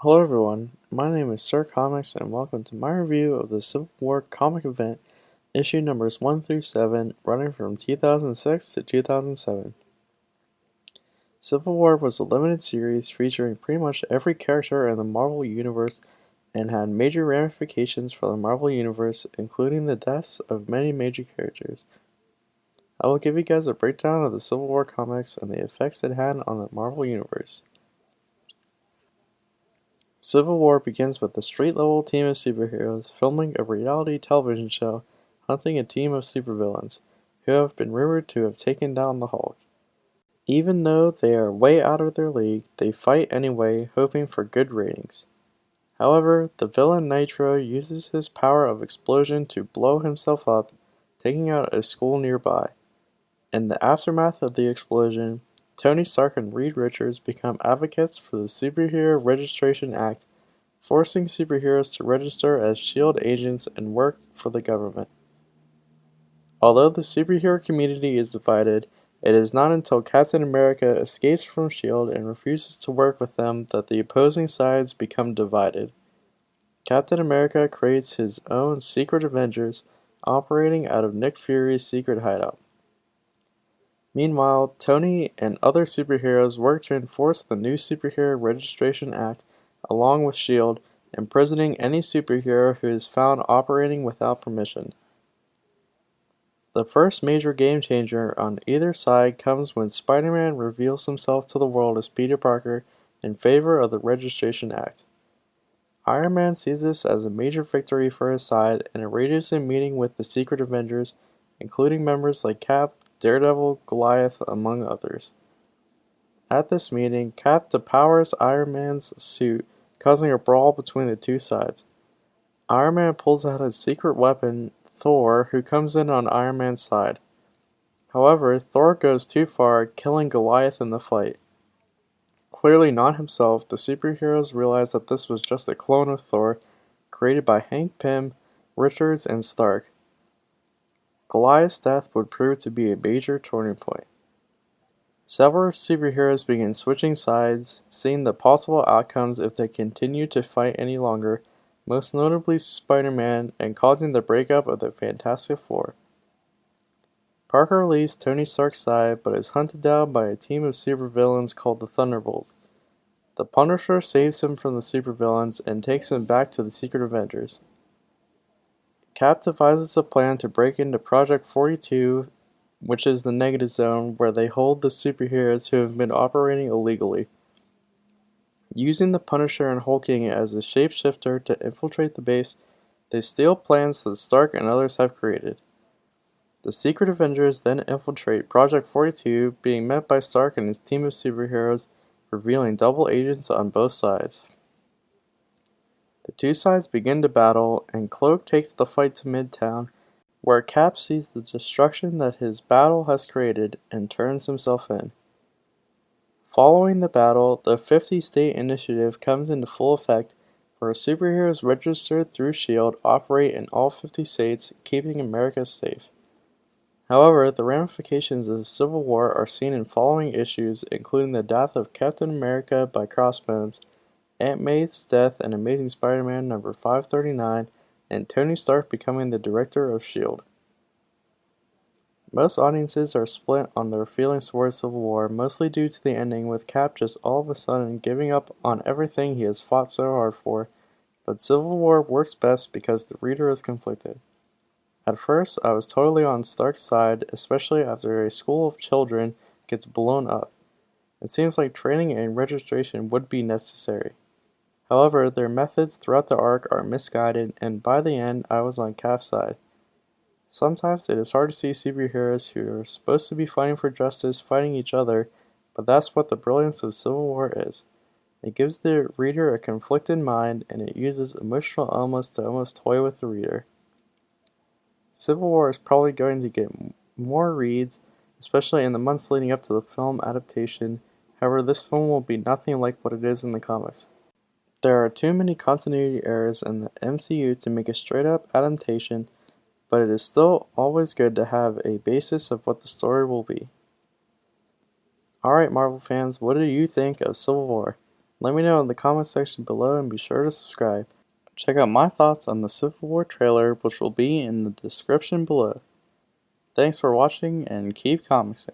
Hello everyone, my name is Sir Comix and welcome to my review of the Civil War comic event, issue numbers 1 through 7, running from 2006 to 2007. Civil War was a limited series featuring pretty much every character in the Marvel Universe and had major ramifications for the Marvel Universe, including the deaths of many major characters. I will give you guys a breakdown of the Civil War comics and the effects it had on the Marvel Universe. Civil War begins with a street-level team of superheroes filming a reality television show hunting a team of supervillains, who have been rumored to have taken down the Hulk. Even though they are way out of their league, they fight anyway, hoping for good ratings. However, the villain Nitro uses his power of explosion to blow himself up, taking out a school nearby. In the aftermath of the explosion, Tony Stark and Reed Richards become advocates for the Superhero Registration Act, forcing superheroes to register as S.H.I.E.L.D. agents and work for the government. Although the superhero community is divided, it is not until Captain America escapes from S.H.I.E.L.D. and refuses to work with them that the opposing sides become divided. Captain America creates his own Secret Avengers, operating out of Nick Fury's secret hideout. Meanwhile, Tony and other superheroes work to enforce the new Superhero Registration Act, along with S.H.I.E.L.D., imprisoning any superhero who is found operating without permission. The first major game changer on either side comes when Spider-Man reveals himself to the world as Peter Parker in favor of the Registration Act. Iron Man sees this as a major victory for his side and arranges a meeting with the Secret Avengers, including members like Cap, Daredevil, Goliath, among others. At this meeting, Cap depowers Iron Man's suit, causing a brawl between the two sides. Iron Man pulls out his secret weapon, Thor, who comes in on Iron Man's side. However, Thor goes too far, killing Goliath in the fight. Clearly not himself, the superheroes realize that this was just a clone of Thor, created by Hank Pym, Richards, and Stark. Goliath's death would prove to be a major turning point. Several superheroes begin switching sides, seeing the possible outcomes if they continue to fight any longer, most notably Spider-Man, and causing the breakup of the Fantastic Four. Parker leaves Tony Stark's side but is hunted down by a team of supervillains called the Thunderbolts. The Punisher saves him from the supervillains and takes him back to the Secret Avengers. Cap devises a plan to break into Project 42, which is the negative zone where they hold the superheroes who have been operating illegally. Using the Punisher and hulking as a shapeshifter to infiltrate the base, they steal plans that Stark and others have created. The Secret Avengers then infiltrate Project 42, being met by Stark and his team of superheroes, revealing double agents on both sides. The two sides begin to battle, and Cloak takes the fight to Midtown, where Cap sees the destruction that his battle has created and turns himself in. Following the battle, the 50-state initiative comes into full effect, where superheroes registered through S.H.I.E.L.D. operate in all 50 states, keeping America safe. However, the ramifications of Civil War are seen in following issues, including the death of Captain America by Crossbones, Aunt May's death in Amazing Spider-Man number 539, and Tony Stark becoming the director of S.H.I.E.L.D. Most audiences are split on their feelings towards Civil War, mostly due to the ending, with Cap just all of a sudden giving up on everything he has fought so hard for, but Civil War works best because the reader is conflicted. At first, I was totally on Stark's side, especially after a school of children gets blown up. It seems like training and registration would be necessary. However, their methods throughout the arc are misguided, and by the end, I was on Cap's side. Sometimes it is hard to see superheroes who are supposed to be fighting for justice fighting each other, but that's what the brilliance of Civil War is. It gives the reader a conflicted mind, and it uses emotional elements to almost toy with the reader. Civil War is probably going to get more reads, especially in the months leading up to the film adaptation. However, this film will be nothing like what it is in the comics. There are too many continuity errors in the MCU to make a straight-up adaptation, but it is still always good to have a basis of what the story will be. Alright Marvel fans, what do you think of Civil War? Let me know in the comment section below and be sure to subscribe. Check out my thoughts on the Civil War trailer, which will be in the description below. Thanks for watching and keep comicsing.